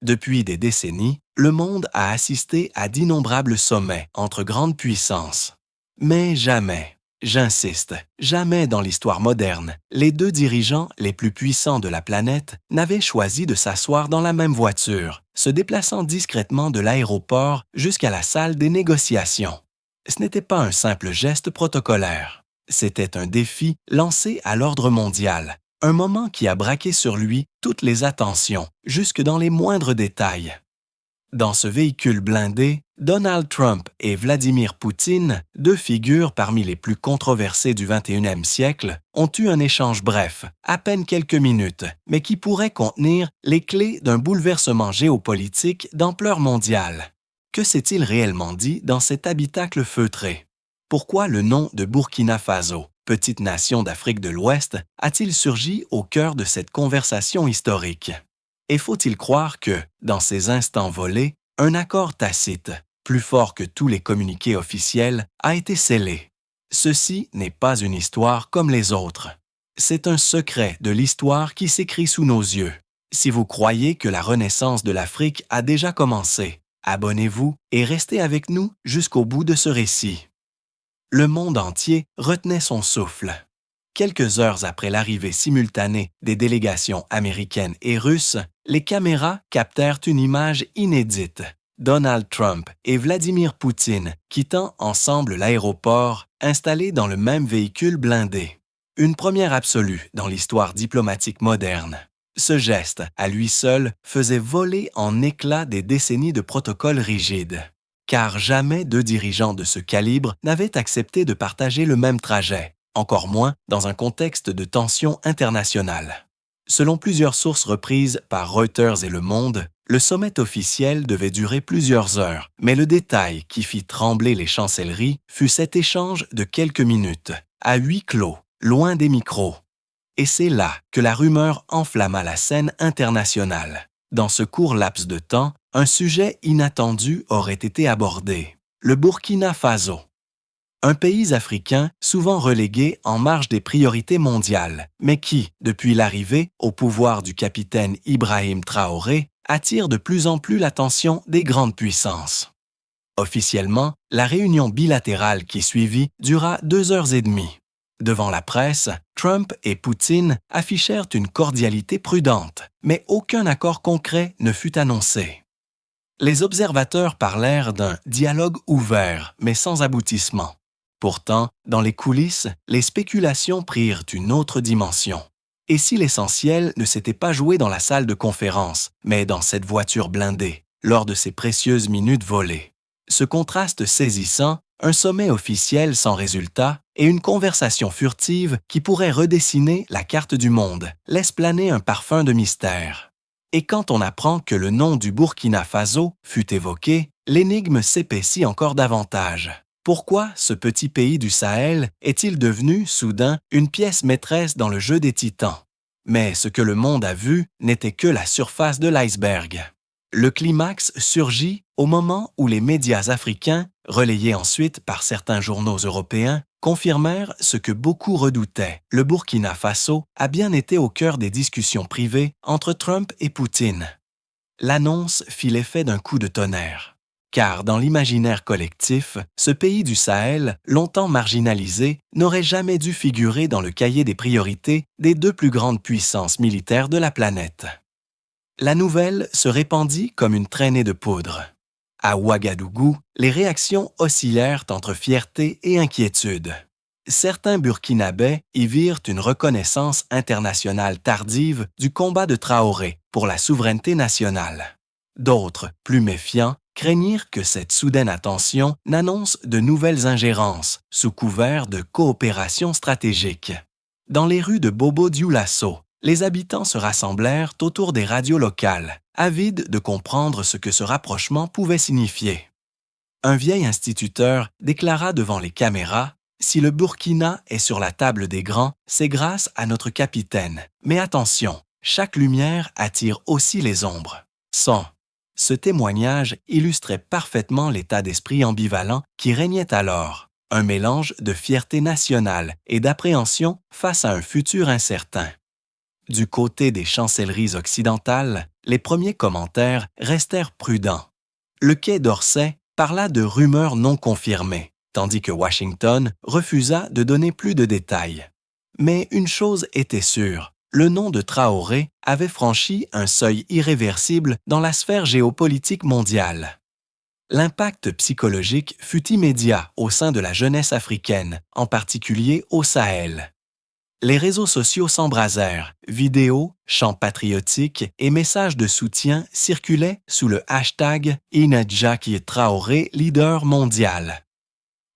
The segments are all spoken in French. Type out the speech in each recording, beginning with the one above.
Depuis des décennies, le monde a assisté à d'innombrables sommets entre grandes puissances. Mais jamais, j'insiste, jamais dans l'histoire moderne, les deux dirigeants les plus puissants de la planète n'avaient choisi de s'asseoir dans la même voiture, se déplaçant discrètement de l'aéroport jusqu'à la salle des négociations. Ce n'était pas un simple geste protocolaire. C'était un défi lancé à l'ordre mondial, un moment qui a braqué sur lui toutes les attentions, jusque dans les moindres détails. Dans ce véhicule blindé, Donald Trump et Vladimir Poutine, deux figures parmi les plus controversées du 21e siècle, ont eu un échange bref, à peine quelques minutes, mais qui pourrait contenir les clés d'un bouleversement géopolitique d'ampleur mondiale. Que s'est-il réellement dit dans cet habitacle feutré? Pourquoi le nom de Burkina Faso, petite nation d'Afrique de l'Ouest, a-t-il surgi au cœur de cette conversation historique? Et faut-il croire que, dans ces instants volés, un accord tacite, plus fort que tous les communiqués officiels, a été scellé? Ceci n'est pas une histoire comme les autres. C'est un secret de l'histoire qui s'écrit sous nos yeux. Si vous croyez que la renaissance de l'Afrique a déjà commencé, abonnez-vous et restez avec nous jusqu'au bout de ce récit. Le monde entier retenait son souffle. Quelques heures après l'arrivée simultanée des délégations américaines et russes, les caméras captèrent une image inédite. Donald Trump et Vladimir Poutine quittant ensemble l'aéroport, installés dans le même véhicule blindé. Une première absolue dans l'histoire diplomatique moderne. Ce geste, à lui seul, faisait voler en éclats des décennies de protocoles rigides. Car jamais deux dirigeants de ce calibre n'avaient accepté de partager le même trajet, encore moins dans un contexte de tension internationale. Selon plusieurs sources reprises par Reuters et Le Monde, le sommet officiel devait durer plusieurs heures, mais le détail qui fit trembler les chancelleries fut cet échange de quelques minutes, à huis clos, loin des micros. Et c'est là que la rumeur enflamma la scène internationale. Dans ce court laps de temps, un sujet inattendu aurait été abordé, le Burkina Faso. Un pays africain souvent relégué en marge des priorités mondiales, mais qui, depuis l'arrivée au pouvoir du capitaine Ibrahim Traoré, attire de plus en plus l'attention des grandes puissances. Officiellement, la réunion bilatérale qui suivit dura 2 heures et demie. Devant la presse, Trump et Poutine affichèrent une cordialité prudente, mais aucun accord concret ne fut annoncé. Les observateurs parlèrent d'un dialogue ouvert, mais sans aboutissement. Pourtant, dans les coulisses, les spéculations prirent une autre dimension. Et si l'essentiel ne s'était pas joué dans la salle de conférence, mais dans cette voiture blindée, lors de ces précieuses minutes volées? Ce contraste saisissant, un sommet officiel sans résultat et une conversation furtive qui pourrait redessiner la carte du monde, laisse planer un parfum de mystère. Et quand on apprend que le nom du Burkina Faso fut évoqué, l'énigme s'épaissit encore davantage. Pourquoi ce petit pays du Sahel est-il devenu, soudain, une pièce maîtresse dans le jeu des titans? Mais ce que le monde a vu n'était que la surface de l'iceberg. Le climax surgit au moment où les médias africains, relayés ensuite par certains journaux européens, confirmèrent ce que beaucoup redoutaient. Le Burkina Faso a bien été au cœur des discussions privées entre Trump et Poutine. L'annonce fit l'effet d'un coup de tonnerre. Car dans l'imaginaire collectif, ce pays du Sahel, longtemps marginalisé, n'aurait jamais dû figurer dans le cahier des priorités des deux plus grandes puissances militaires de la planète. La nouvelle se répandit comme une traînée de poudre. À Ouagadougou, les réactions oscillèrent entre fierté et inquiétude. Certains Burkinabés y virent une reconnaissance internationale tardive du combat de Traoré pour la souveraineté nationale. D'autres, plus méfiants, craignirent que cette soudaine attention n'annonce de nouvelles ingérences sous couvert de coopération stratégique. Dans les rues de Bobo-Dioulasso, les habitants se rassemblèrent autour des radios locales, avides de comprendre ce que ce rapprochement pouvait signifier. Un vieil instituteur déclara devant les caméras « Si le Burkina est sur la table des grands, c'est grâce à notre capitaine. Mais attention, chaque lumière attire aussi les ombres. » Ce témoignage illustrait parfaitement l'état d'esprit ambivalent qui régnait alors, un mélange de fierté nationale et d'appréhension face à un futur incertain. Du côté des chancelleries occidentales, les premiers commentaires restèrent prudents. Le Quai d'Orsay parla de rumeurs non confirmées, tandis que Washington refusa de donner plus de détails. Mais une chose était sûre, le nom de Traoré avait franchi un seuil irréversible dans la sphère géopolitique mondiale. L'impact psychologique fut immédiat au sein de la jeunesse africaine, en particulier au Sahel. Les réseaux sociaux s'embrasèrent, vidéos, chants patriotiques et messages de soutien circulaient sous le hashtag Inadjaki Traoré leader mondial.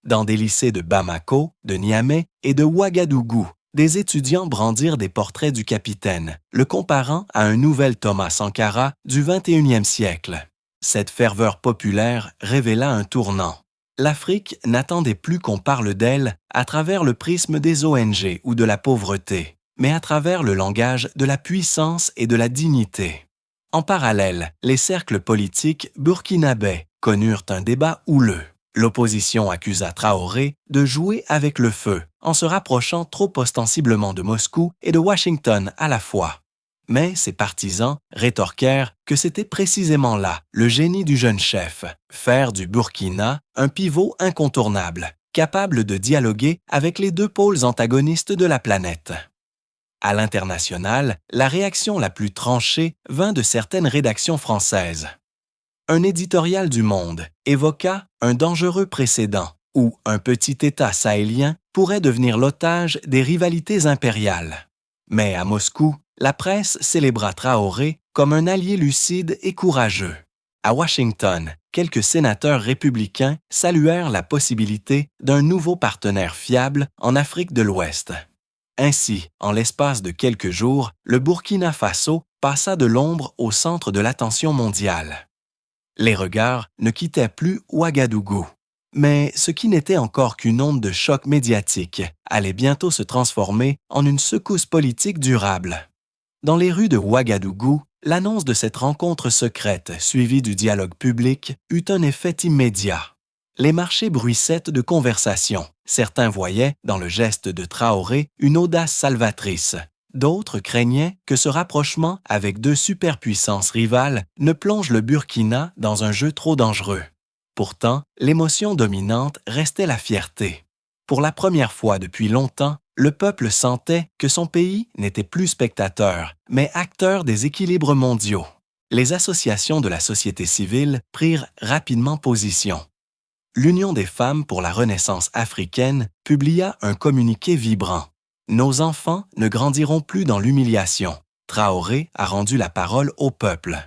Dans des lycées de Bamako, de Niamey et de Ouagadougou, des étudiants brandirent des portraits du capitaine, le comparant à un nouvel Thomas Sankara du 21e siècle. Cette ferveur populaire révéla un tournant. L'Afrique n'attendait plus qu'on parle d'elle à travers le prisme des ONG ou de la pauvreté, mais à travers le langage de la puissance et de la dignité. En parallèle, les cercles politiques burkinabais connurent un débat houleux. L'opposition accusa Traoré de jouer avec le feu en se rapprochant trop ostensiblement de Moscou et de Washington à la fois. Mais ses partisans rétorquèrent que c'était précisément là le génie du jeune chef, faire du Burkina un pivot incontournable, capable de dialoguer avec les deux pôles antagonistes de la planète. À l'international, la réaction la plus tranchée vint de certaines rédactions françaises. Un éditorial du Monde évoqua un dangereux précédent où un petit État sahélien pourrait devenir l'otage des rivalités impériales. Mais à Moscou, la presse célébra Traoré comme un allié lucide et courageux. À Washington, quelques sénateurs républicains saluèrent la possibilité d'un nouveau partenaire fiable en Afrique de l'Ouest. Ainsi, en l'espace de quelques jours, le Burkina Faso passa de l'ombre au centre de l'attention mondiale. Les regards ne quittaient plus Ouagadougou. Mais ce qui n'était encore qu'une onde de choc médiatique allait bientôt se transformer en une secousse politique durable. Dans les rues de Ouagadougou, l'annonce de cette rencontre secrète, suivie du dialogue public, eut un effet immédiat. Les marchés bruissaient de conversation. Certains voyaient, dans le geste de Traoré, une audace salvatrice. D'autres craignaient que ce rapprochement avec deux superpuissances rivales ne plonge le Burkina dans un jeu trop dangereux. Pourtant, l'émotion dominante restait la fierté. Pour la première fois depuis longtemps, le peuple sentait que son pays n'était plus spectateur, mais acteur des équilibres mondiaux. Les associations de la société civile prirent rapidement position. L'Union des femmes pour la Renaissance africaine publia un communiqué vibrant. « Nos enfants ne grandiront plus dans l'humiliation. Traoré a rendu la parole au peuple. »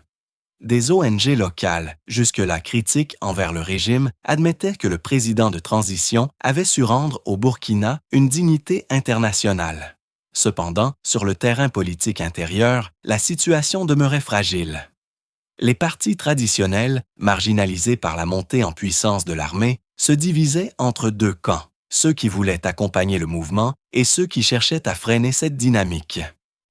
Des ONG locales, jusque-là critiques envers le régime, admettaient que le président de transition avait su rendre au Burkina une dignité internationale. Cependant, sur le terrain politique intérieur, la situation demeurait fragile. Les partis traditionnels, marginalisés par la montée en puissance de l'armée, se divisaient entre deux camps, ceux qui voulaient accompagner le mouvement et ceux qui cherchaient à freiner cette dynamique.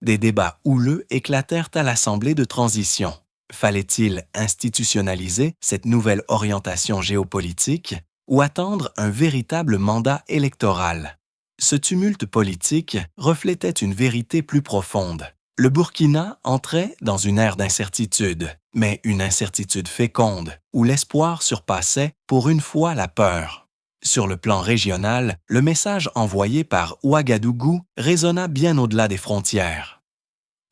Des débats houleux éclatèrent à l'Assemblée de transition. Fallait-il institutionnaliser cette nouvelle orientation géopolitique ou attendre un véritable mandat électoral? Ce tumulte politique reflétait une vérité plus profonde. Le Burkina entrait dans une ère d'incertitude, mais une incertitude féconde, où l'espoir surpassait pour une fois la peur. Sur le plan régional, le message envoyé par Ouagadougou résonna bien au-delà des frontières.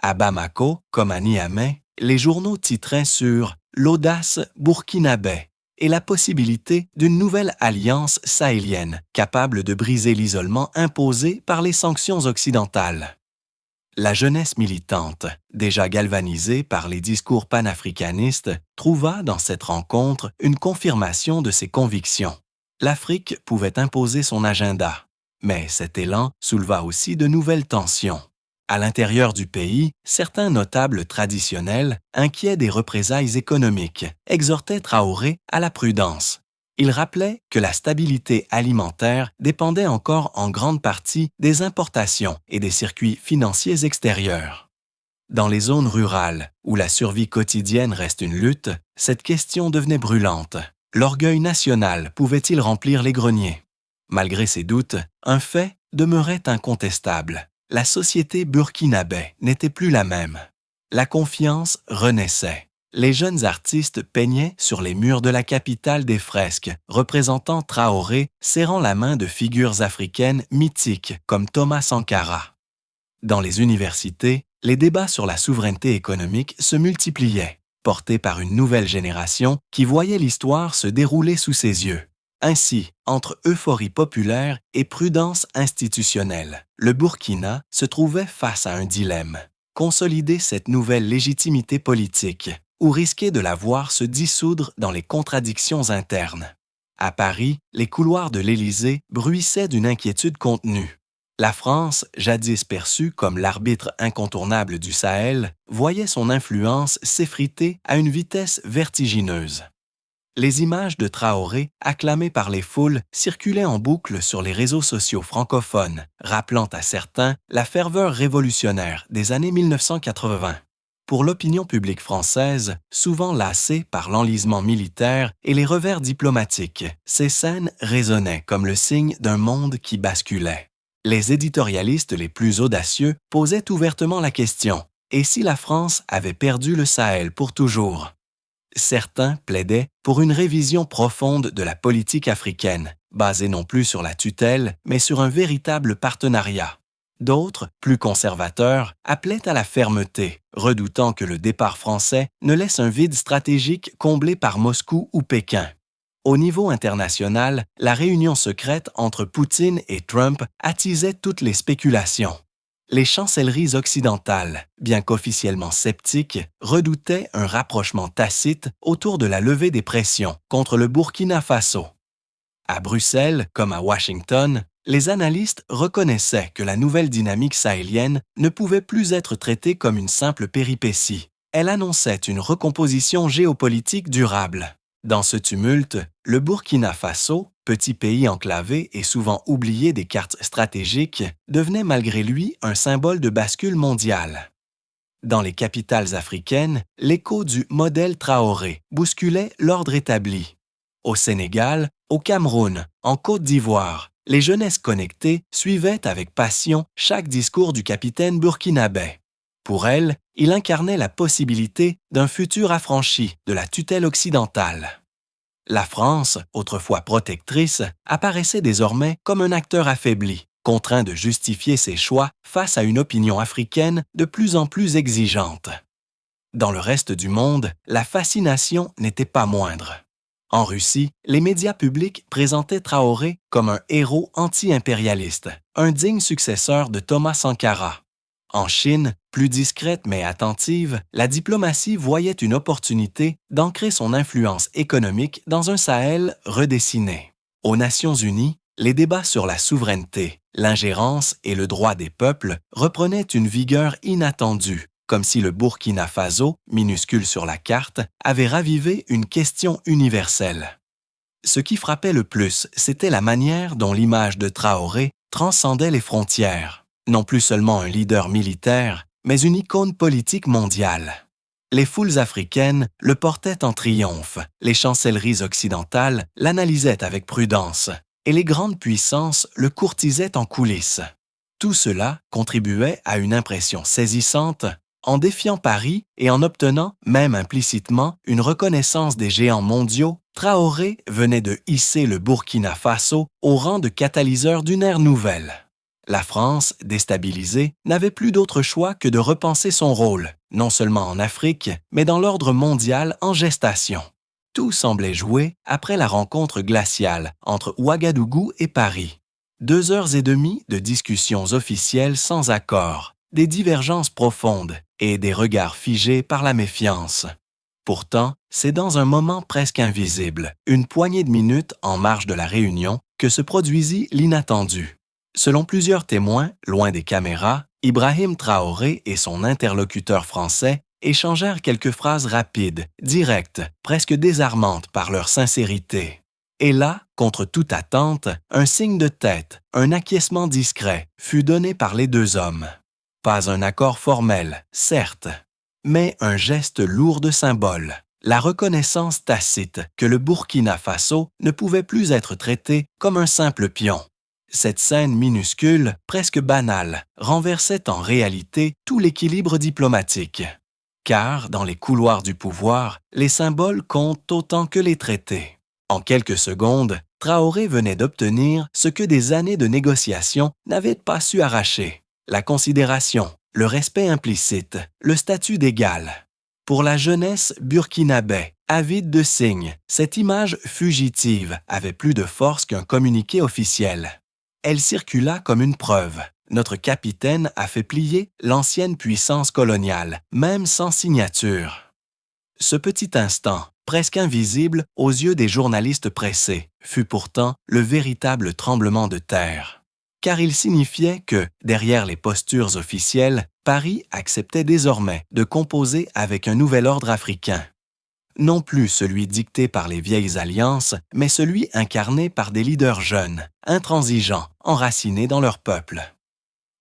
À Bamako, comme à Niamey, les journaux titraient sur « l'audace burkinabé » et la possibilité d'une nouvelle alliance sahélienne capable de briser l'isolement imposé par les sanctions occidentales. La jeunesse militante, déjà galvanisée par les discours panafricanistes, trouva dans cette rencontre une confirmation de ses convictions. L'Afrique pouvait imposer son agenda, mais cet élan souleva aussi de nouvelles tensions. À l'intérieur du pays, certains notables traditionnels, inquiets des représailles économiques, exhortaient Traoré à la prudence. Ils rappelaient que la stabilité alimentaire dépendait encore en grande partie des importations et des circuits financiers extérieurs. Dans les zones rurales, où la survie quotidienne reste une lutte, cette question devenait brûlante. L'orgueil national pouvait-il remplir les greniers? Malgré ces doutes, un fait demeurait incontestable. la société burkinabé n'était plus la même. La confiance renaissait. Les jeunes artistes peignaient sur les murs de la capitale des fresques représentant Traoré serrant la main de figures africaines mythiques comme Thomas Sankara. Dans les universités, les débats sur la souveraineté économique se multipliaient, portés par une nouvelle génération qui voyait l'histoire se dérouler sous ses yeux. Ainsi, entre euphorie populaire et prudence institutionnelle, le Burkina se trouvait face à un dilemme. Consolider cette nouvelle légitimité politique ou risquer de la voir se dissoudre dans les contradictions internes. À Paris, les couloirs de l'Élysée bruissaient d'une inquiétude contenue. La France, jadis perçue comme l'arbitre incontournable du Sahel, voyait son influence s'effriter à une vitesse vertigineuse. Les images de Traoré, acclamées par les foules, circulaient en boucle sur les réseaux sociaux francophones, rappelant à certains la ferveur révolutionnaire des années 1980. Pour l'opinion publique française, souvent lassée par l'enlisement militaire et les revers diplomatiques, ces scènes résonnaient comme le signe d'un monde qui basculait. Les éditorialistes les plus audacieux posaient ouvertement la question « Et si la France avait perdu le Sahel pour toujours ?» Certains plaidaient pour une révision profonde de la politique africaine, basée non plus sur la tutelle, mais sur un véritable partenariat. D'autres, plus conservateurs, appelaient à la fermeté, redoutant que le départ français ne laisse un vide stratégique comblé par Moscou ou Pékin. Au niveau international, la réunion secrète entre Poutine et Trump attisait toutes les spéculations. Les chancelleries occidentales, bien qu'officiellement sceptiques, redoutaient un rapprochement tacite autour de la levée des pressions contre le Burkina Faso. À Bruxelles, comme à Washington, les analystes reconnaissaient que la nouvelle dynamique sahélienne ne pouvait plus être traitée comme une simple péripétie. Elle annonçait une recomposition géopolitique durable. Dans ce tumulte, le Burkina Faso, petit pays enclavé et souvent oublié des cartes stratégiques, devenait malgré lui un symbole de bascule mondiale. Dans les capitales africaines, l'écho du modèle Traoré bousculait l'ordre établi. Au Sénégal, au Cameroun, en Côte d'Ivoire, les jeunesses connectées suivaient avec passion chaque discours du capitaine burkinabé. Pour elles, il incarnait la possibilité d'un futur affranchi de la tutelle occidentale. La France, autrefois protectrice, apparaissait désormais comme un acteur affaibli, contraint de justifier ses choix face à une opinion africaine de plus en plus exigeante. Dans le reste du monde, la fascination n'était pas moindre. En Russie, les médias publics présentaient Traoré comme un héros anti-impérialiste, un digne successeur de Thomas Sankara. En Chine, plus discrète mais attentive, la diplomatie voyait une opportunité d'ancrer son influence économique dans un Sahel redessiné. Aux Nations unies, les débats sur la souveraineté, l'ingérence et le droit des peuples reprenaient une vigueur inattendue, comme si le Burkina Faso, minuscule sur la carte, avait ravivé une question universelle. Ce qui frappait le plus, c'était la manière dont l'image de Traoré transcendait les frontières. Non plus seulement un leader militaire, mais une icône politique mondiale. Les foules africaines le portaient en triomphe, les chancelleries occidentales l'analysaient avec prudence, et les grandes puissances le courtisaient en coulisses. Tout cela contribuait à une impression saisissante, en défiant Paris et en obtenant, même implicitement, une reconnaissance des géants mondiaux. Traoré venait de hisser le Burkina Faso au rang de catalyseur d'une ère nouvelle. La France, déstabilisée, n'avait plus d'autre choix que de repenser son rôle, non seulement en Afrique, mais dans l'ordre mondial en gestation. Tout semblait jouer après la rencontre glaciale entre Ouagadougou et Paris. 2 heures et demie de discussions officielles sans accord, des divergences profondes et des regards figés par la méfiance. Pourtant, c'est dans un moment presque invisible, une poignée de minutes en marge de la réunion, que se produisit l'inattendu. Selon plusieurs témoins, loin des caméras, Ibrahim Traoré et son interlocuteur français échangèrent quelques phrases rapides, directes, presque désarmantes par leur sincérité. Et là, contre toute attente, un signe de tête, un acquiescement discret, fut donné par les 2 hommes. Pas un accord formel, certes, mais un geste lourd de symboles, la reconnaissance tacite que le Burkina Faso ne pouvait plus être traité comme un simple pion. Cette scène minuscule, presque banale, renversait en réalité tout l'équilibre diplomatique. Car, dans les couloirs du pouvoir, les symboles comptent autant que les traités. En quelques secondes, Traoré venait d'obtenir ce que des années de négociations n'avaient pas su arracher: la considération, le respect implicite, le statut d'égal. Pour la jeunesse burkinabé, avide de signes, cette image fugitive avait plus de force qu'un communiqué officiel. Elle circula comme une preuve. Notre capitaine a fait plier l'ancienne puissance coloniale, même sans signature. Ce petit instant, presque invisible aux yeux des journalistes pressés, fut pourtant le véritable tremblement de terre. Car il signifiait que, derrière les postures officielles, Paris acceptait désormais de composer avec un nouvel ordre africain. Non plus celui dicté par les vieilles alliances, mais celui incarné par des leaders jeunes, intransigeants, enracinés dans leur peuple.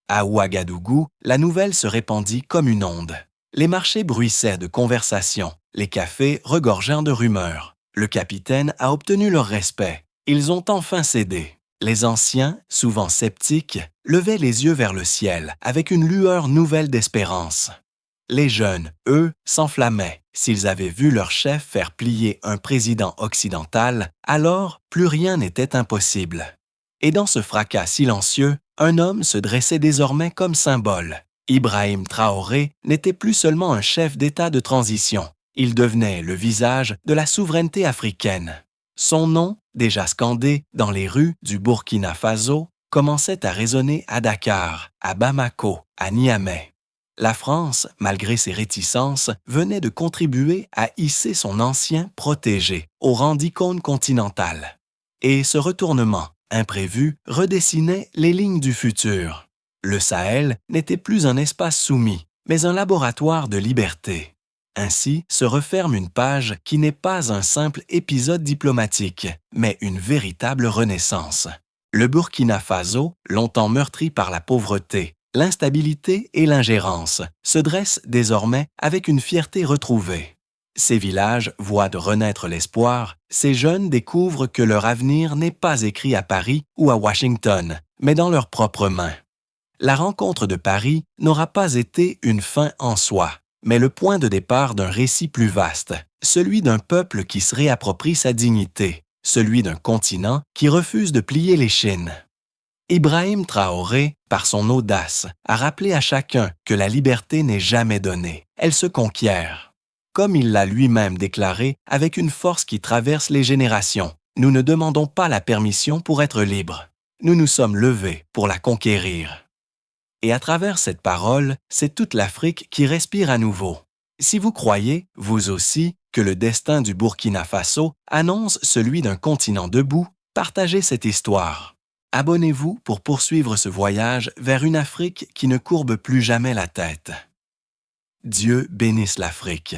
À Ouagadougou, la nouvelle se répandit comme une onde. Les marchés bruissaient de conversations, les cafés regorgeant de rumeurs. Le capitaine a obtenu leur respect. Ils ont enfin cédé. Les anciens, souvent sceptiques, levaient les yeux vers le ciel avec une lueur nouvelle d'espérance. Les jeunes, eux, s'enflammaient. S'ils avaient vu leur chef faire plier un président occidental, alors plus rien n'était impossible. Et dans ce fracas silencieux, un homme se dressait désormais comme symbole. Ibrahim Traoré n'était plus seulement un chef d'État de transition. Il devenait le visage de la souveraineté africaine. Son nom, déjà scandé dans les rues du Burkina Faso, commençait à résonner à Dakar, à Bamako, à Niamey. La France, malgré ses réticences, venait de contribuer à hisser son ancien protégé au rang d'icône continentale. Et ce retournement, imprévu, redessinait les lignes du futur. Le Sahel n'était plus un espace soumis, mais un laboratoire de liberté. Ainsi se referme une page qui n'est pas un simple épisode diplomatique, mais une véritable renaissance. Le Burkina Faso, longtemps meurtri par la pauvreté, l'instabilité et l'ingérence, se dresse désormais avec une fierté retrouvée. Ces villages voient de renaître l'espoir, ces jeunes découvrent que leur avenir n'est pas écrit à Paris ou à Washington, mais dans leurs propres mains. La rencontre de Paris n'aura pas été une fin en soi, mais le point de départ d'un récit plus vaste, celui d'un peuple qui se réapproprie sa dignité, celui d'un continent qui refuse de plier l'échine. Ibrahim Traoré, par son audace, a rappelé à chacun que la liberté n'est jamais donnée, elle se conquiert. Comme il l'a lui-même déclaré avec une force qui traverse les générations, nous ne demandons pas la permission pour être libres. Nous nous sommes levés pour la conquérir. Et à travers cette parole, c'est toute l'Afrique qui respire à nouveau. Si vous croyez, vous aussi, que le destin du Burkina Faso annonce celui d'un continent debout, partagez cette histoire. Abonnez-vous pour poursuivre ce voyage vers une Afrique qui ne courbe plus jamais la tête. Dieu bénisse l'Afrique.